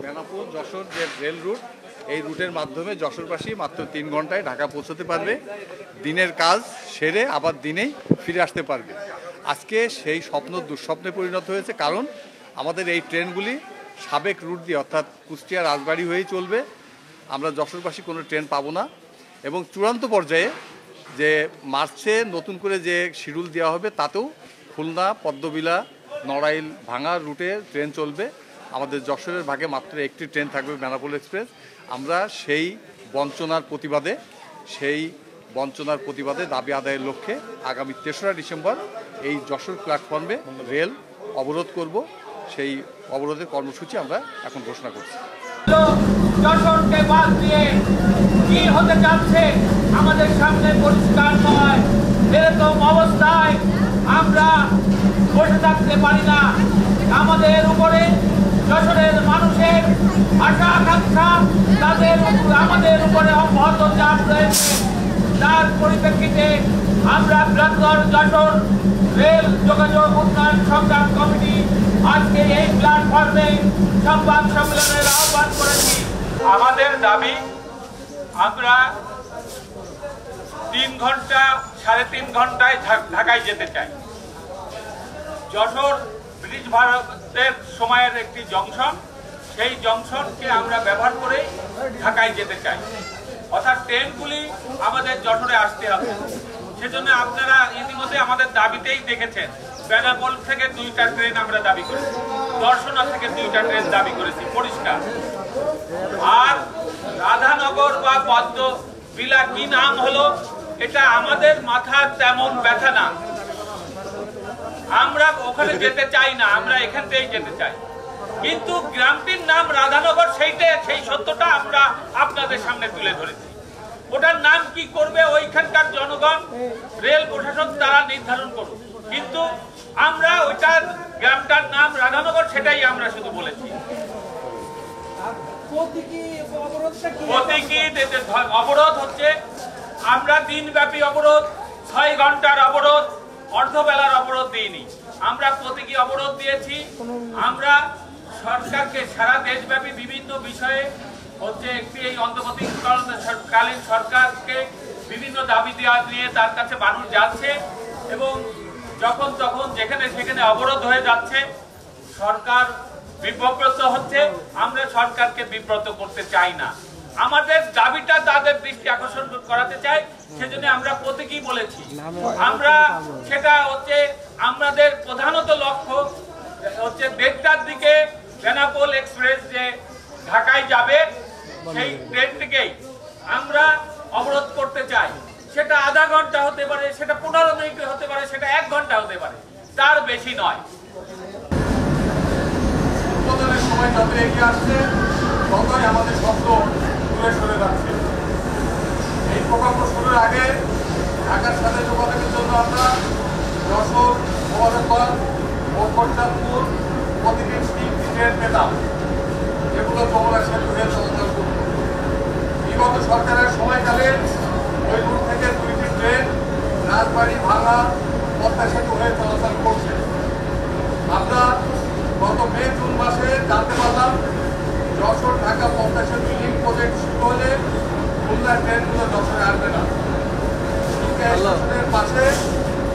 বেনাপোল যশোর যে rail root, এই রুটের মাধ্যমে যশোরবাসী মাত্র 3 ঘন্টায় ঢাকা পৌঁছতে পারবে। দিনের কাজ সেরে আবার দিনেই ফিরে আসতে পারবে। আজকে সেই স্বপ্ন দুঃস্বপ্নে পরিণত হয়েছে, কারণ আমাদের এই ট্রেনগুলি সাবেক রুট দিয়ে অর্থাৎ কুষ্টিয়া রাজবাড়ী হয়েই চলবে। আমরা যশোরবাসী কোনো ট্রেন পাবো না এবং চূড়ান্ত পর্যায়ে যে মার্চে নতুন করে যে শিডিউল দেওয়া হবে তাতেও খুলনা, পদ্মবিলা, নড়াইল, ভাঙা রুটে ট্রেন চলবে। আমাদের যশোরের ভাগে মাত্র একটি ট্রেন থাকবে, বেনাপোল এক্সপ্রেস। আমরা সেই বঞ্চনার প্রতিবাদে দাবি আদায়ের লক্ষ্যে আগামী 3রা ডিসেম্বর এই যশোর প্ল্যাটফর্মে রেল অবরোধ করব। সেই অবরোধের কর্মসূচি আমরা এখন ঘোষণা করছি। যশোরকে বাদ দিয়ে কি হতে যাচ্ছে আমাদের সামনে পরিষ্কার নয়। এরকম অবস্থায় আমরা বসে থাকতে পারি না। আমাদের উপরে যশোরের মানুষের আশা আকাঙ্ক্ষা, আমাদের উপরে অব্যাহত চাপ রয়েছে। তার পরিপ্রেক্ষিতে আমরা বৃহত্তর যশোর রেল যোগাযোগ উন্নয়ন সংগ্রাম কমিটি আজকে এই প্ল্যাটফর্মে সংবাদ সম্মেলনের আহ্বান করেছি। আমাদের দাবি, আমরা 3 ঘন্টা 3.5 ঘন্টায় ঢাকায় যেতে চাই। যশোর ব্রিটিশ ভারতের সময়ের একটি জংশন, সেই জংশনকে আমরা ব্যবহার করে ঢাকায় যেতে চাই। অর্থাৎ ট্রেনগুলি আমাদের যশোরে আসতে হবে। সেজন্য আপনারা ইতিমধ্যে আমাদের দাবিতেই দেখেছেন, বেনাপোল থেকে 2টা ট্রেন আমরা দাবি করেছি, দর্শনা থেকে 2টা ট্রেন দাবি করেছি পরিষ্কার। আর রাধানগর বা পদ্মবিলা কি নাম হলো, এটা আমাদের মাথার তেমন ব্যথা না। আমরা ওখানে যেতে চাই না, আমরা এখান থেকেই যেতে চাই। কিন্তু গ্রামটির নাম রাধানগর, সেই সত্যটা আমরা আপনাদের সামনে তুলে ধরেছি। ওটার নাম কি করবে ওইখানকার জনগণ, রেল প্রশাসন তারা নির্ধারণ করুক। কিন্তু আমরা ওইটার গ্রামটার নাম রাধানগর, সেটাই আমরা শুধু বলেছি। অবরোধ হচ্ছে, আমরা দিনব্যাপী অবরোধ, 6 ঘন্টার অবরোধ, অর্ধবেলার অবরোধ দিইনি। আমরা প্রতীকী অবরোধ দিয়েছি। আমরা সরকারকে সারা দেশব্যাপী বিভিন্ন বিষয়ে হচ্ছে একটি এই অন্তর্বর্তীকালীন সরকারকে বিভিন্ন দাবি দেওয়া নিয়ে তার কাছে মানুষ যাচ্ছে এবং যখন তখন যেখানে সেখানে অবরোধ হয়ে যাচ্ছে, সরকার বিব্রত হচ্ছে। আমরা সরকারকে বিব্রত করতে চাই না, আমাদের দাবিটা তাদের দৃষ্টি আকর্ষণ করাতে চাই। সেজন্য আমরা প্রতীকী বলেছি। আমরা সেটা হচ্ছে আমাদের প্রধানত লক্ষ্য হচ্ছে 1:30টার দিকে বেনাপোল এক্সপ্রেস যে ঢাকায় যাবে, সেই ট্রেনটিকেই আমরা অবরোধ করতে চাই। সেটা আধা ঘন্টা হতে পারে, সেটা 15 মিনিট হতে পারে, সেটা 1 ঘন্টা হতে পারে, তার বেশি নয়। উদ্বোধনের সময় যত এগিয়ে আসছে ততই আমাদের শব্দ দূরে সরে যাচ্ছে। এই প্রকল্প শুরুর আগে ঢাকার সাথে যোগাযোগের জন্য আমরা যশোর, মোবারকবাদ ও খোরচাঁদপুর প্রতিদিন 3টি ট্রেন পেতাম, যেগুলো যমুনা সেতু হয়ে চলাচল করত। বিগত সরকারের সময়কালে ওই রুট থেকে 2টি ট্রেন রাজবাড়ী, ভাঙা, পদ্মা সেতু হয়ে চলাচল করছে। আমরা গত মে-জুন মাসে জানতে পারলাম যশোর ঢাকা পদ্মা সেতু লিঙ্ক প্রজেক্ট শুরু হলে খুলনার ট্রেনগুলো যশোরে আসবে না। স্টেশনের পাশে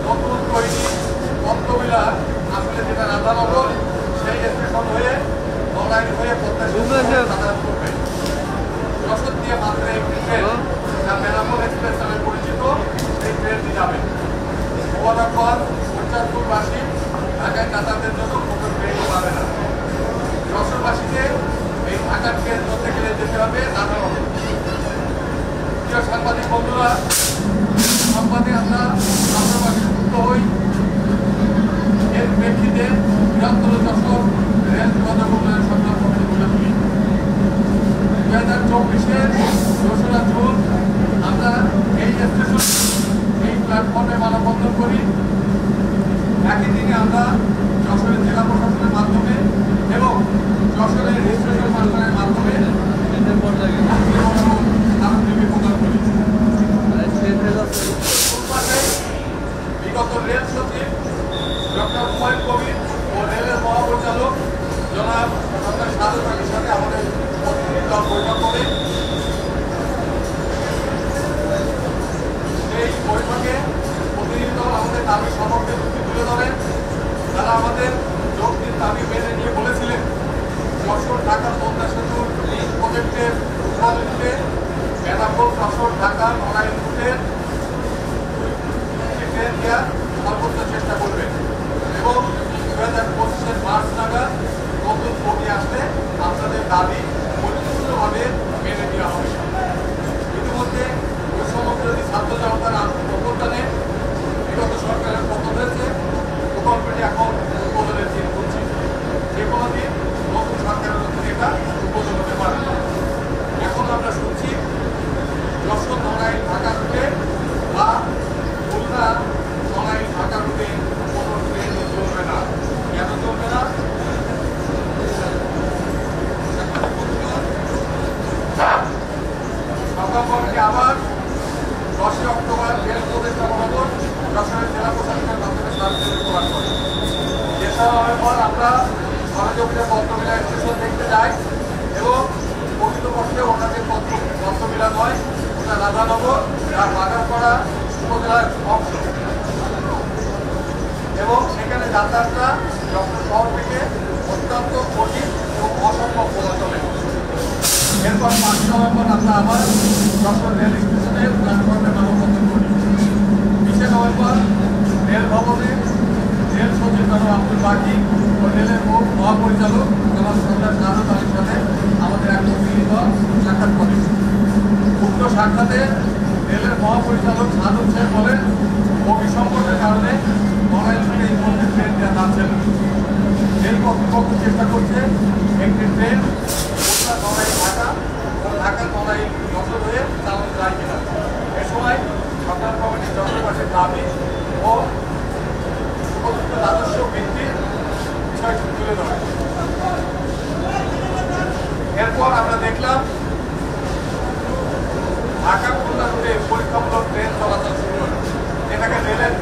নতুন তৈরি পদ্মবিলা, আসলে যেটা রাধানগর, সেই স্টেশন হয়ে নড়াইল হয়ে পদ্মা সেতু যাতায়াত করবে। যশোর দিয়ে মাত্র একটি ট্রেন, যা বেনাপোল এক্সপ্রেস নামে পরিচিত, সেই ট্রেনটি যাবে। মোবারকবাদ, খোরচাঁদপুরবাসী ঢাকায় যাতায়াতের জন্য কোনো ট্রেনই পাবে না। যশোরবাসীকে এই ঢাকার ট্রেন ধরতে গেলে যেতে হবে রাধানগর। প্রিয় সাংবাদিক বন্ধুরা, সংবাদে আমরা যুক্ত হই। এর প্রেক্ষিতে বৃহত্তর যশোর রেল যোগাযোগ উন্নয়ন সংগ্রাম কমিটি গড়ে তুলি। 2024-এর 2রা জুন আমরা এই স্টেশন, এই প্ল্যাটফর্মে মানববন্ধন করি। একই দিনে আমরা যশোরের জেলা প্রশাসনের মাধ্যমে এবং যশোরের রেজিস্ট্রেশন মার্শালের মাধ্যমে বিগত রেল সচিব ডক্টর হুমায়ুন কবির ও রেলের মহাপরিচালক জনাব ডক্টর সাদত আলীর সাথে আমাদের ঢাকা পদ্মা সেতুর প্রজেক্টের উপলক্ষে বেনাপোল যশোর ঢাকা নড়াইল রুটের ট্রেন দেওয়ার সর্বোচ্চ চেষ্টা করবেন এবং 2025-এর মার্চ নাগাদ নতুন বগি আসলে আপনাদের দাবি পরিপূর্ণভাবে মেনে নেওয়া হবে। ইতিমধ্যে ওই সমস্ত ছাত্র জনতার অভ্যুত্থানে বিগত সরকারের পতন হয়েছে, প্রকল্পটি এখন উদ্বোধনের দিন হচ্ছে। যে কোনো দিন নতুন সরকারের মধ্যে এটা উদ্বোধন হতে পারে। এখন আমরা শুনছি যশোর নড়াইল ঢাকা রুটে বা খুলনা নড়াইল ঢাকা রুটে কোনো ট্রেন চলবে না। কেন চলবে না? সরকার কমিটি আবার 10 অক্টোবর রেল উপদেষ্টা মহোদয় যশোরের জেলা প্রশাসনের মাধ্যমে সার্কুলার প্রকাশ করে। যে সময়ের পর আমরা সরজমিনে পদ্মমিলা স্টেশন দেখতে যাই এবং প্রকৃতপক্ষে ওনাদের পদ্মমিলা নয়, ওটা রাধানগর আর বাগারপাড়া উপজেলার অংশ এবং সেখানে যাতায়াতটা যশোর শহর থেকে অত্যন্ত কঠিন এবং অসম্ভব বলা চলে। এরপর 5 নভেম্বর আমরা আবার যশোর রেল স্টেশনে প্ল্যাটফর্মে মানববন্ধন করি। 20 নভেম্বর রেল ভবনে রেল সচিব জনাব আব্দুল বাকি ও রেলের মহাপরিচালক জনাব সরদার শাহাদাত আলীর সাথে আমাদের এক প্রতিনিধি সাক্ষাৎ করে। উক্ত সাক্ষাতে রেলের মহাপরিচালক শাহাদাত সাহেব বলেন, বগি সংকটের কারণে নড়াইল থেকে এই মুহূর্তে ট্রেন দেওয়া যাচ্ছে না। রেল কর্তৃপক্ষ চেষ্টা করছে একটি ট্রেন খুলনা নড়াইল ঢাকা ও ঢাকা নড়াইল যশোর হয়ে চালানো যায় কিনা। এ সময় সরকার কমিটির যশোরবাসীর দাবি ও উপযুক্ত রাজস্ব বৃদ্ধির বিষয়টি তুলে ধরে। এরপর আমরা দেখলাম ঢাকা খুলনা রুটে পরীক্ষামূলক ট্রেন চলাচল শুরু হলো, যেটাকে রেলের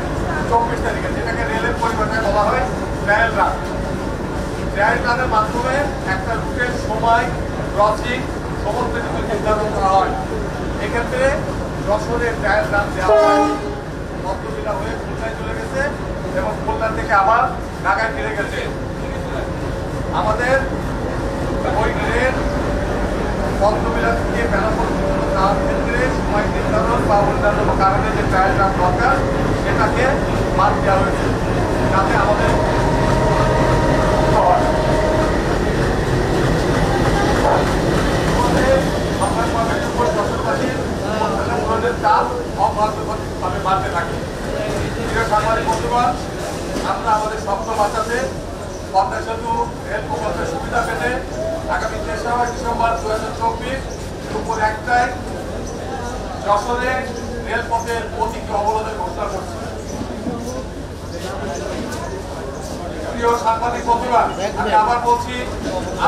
24 তারিখে, যেটাকে রেলের পরিভাষায় বলা হয় ট্রায়াল রান। ট্রায়াল রানের মাধ্যমে একটা রুটের সময়, ক্রসিং সমস্ত কিছু নির্ধারণ করা হয়। এক্ষেত্রে যশোরে ট্রায়াল রান দেওয়া হয়, পদ্মমিলা হয়ে খুলনায় চলে গেছে এবং খুলনা থেকে আবার ঢাকায় ফিরে গেছে। আমাদের ওই ট্রেন পদ্মমিলা থেকে বেনাপোল পর্যন্ত যাওয়ার ক্ষেত্রে সময় নির্ধারণ বা অন্যান্য কারণে যে ট্রায়াল রান দরকার সেটাকে বাদ দেওয়া হয়েছে, যাতে আমাদের চাপ অব্যাহতভাবে বাড়তে থাকে। সাংবাদিক বন্ধুগণ, আমরা আমাদের স্বপ্ন বাঁচাতে পদ্মা সেতু রেল প্রকল্পের সুবিধা পেতে আগামী 3 ডিসেম্বর 2024 দুপুর 1টায় যশোরে রেলপথের প্রতীকী অবরোধের ঘোষণা করছি। প্রিয় সাংবাদিক বন্ধুগণ, আমি আবার বলছি,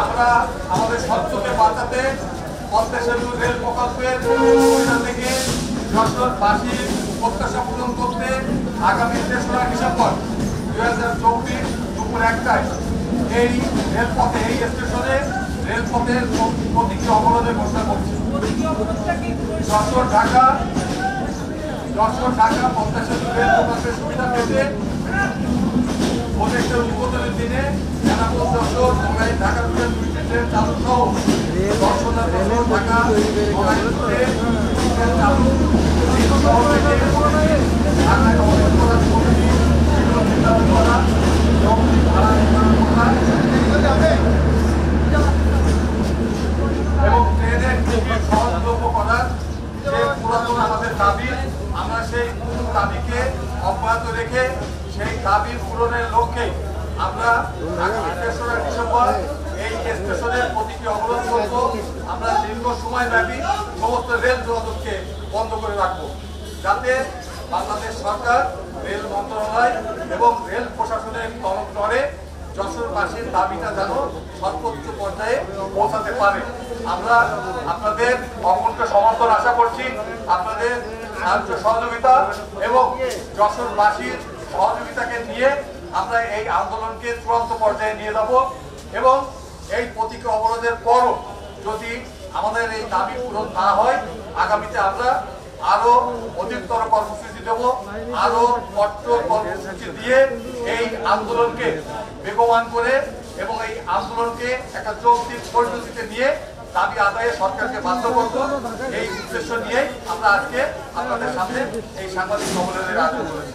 আমরা আমাদের স্বপ্নকে বাঁচাতে পদ্মা সেতু রেল প্রকল্পের সুবিধা থেকে যশোরবাসীর প্রত্যাশা পূরণ করতে আগামী 3 ডিসেম্বর 2024 দুপুর 1টায় এই রেলপথে, এই স্টেশনে রেলপথের প্রতীকী অবরোধের ঘোষণা করছি। যশোর ঢাকা পদ্মা সেতু রেল প্রকল্পের সুবিধা পেতে প্রজেক্টের উদ্বোধনের দিনে বেনাপোল যশোর নড়াইল ঢাকা রুটের 2টি ট্রেন চালু সহ যশোর ঢাকা নড়াইল রুটে ট্রেন চালু শহর থেকে ঢাকায় অবরোধ করার কমিটি এগুলো নির্ধারণ করা এবং ভাড়া নির্ধারণ করা এবং ট্রেনের টিকিট সহজলভ্য করার যে পুরাতন আমাদের দাবি, আমরা সেই দাবিকে অব্যাহত রেখে সেই দাবি পূরণের লক্ষ্যে আমরা আগামী 3 ডিসেম্বর এই স্টেশনের প্রতীকী অবরোধ করব। আমরা দীর্ঘ সময় ব্যাপী সমস্ত রেল যোগাযোগকে বন্ধ করে রাখবো, যাতে বাংলাদেশ সরকার, রেল মন্ত্রণালয় এবং রেল প্রশাসনের তরফে যশোরবাসীর দাবিটা যেন সর্বোচ্চ পর্যায়ে পৌঁছাতে পারে। আমরা আপনাদের অকুণ্ঠ সমর্থন আশা করছি, আপনাদের সাহায্য সহযোগিতা এবং যশোরবাসীর সহযোগিতাকে নিয়ে আমরা এই আন্দোলনকে চূড়ান্ত পর্যায়ে নিয়ে যাব এবং এই প্রতীকী অবরোধের পরও যদি আমাদের এই দাবি পূরণ না হয়, আগামীতে আমরা আরো অধিকতর কর্মসূচি দেব, আরো কঠোর কর্মসূচি দিয়ে এই আন্দোলনকে বেগবান করে এবং এই আন্দোলনকে একটা যৌক্তিক পরিণতিতে নিয়ে দাবি আদায়ে সরকারকে বাধ্য করব। এই উদ্দেশ্য নিয়েই আমরা আজকে আপনাদের সামনে এই সাংবাদিক সম্মেলনের আয়োজন করেছি।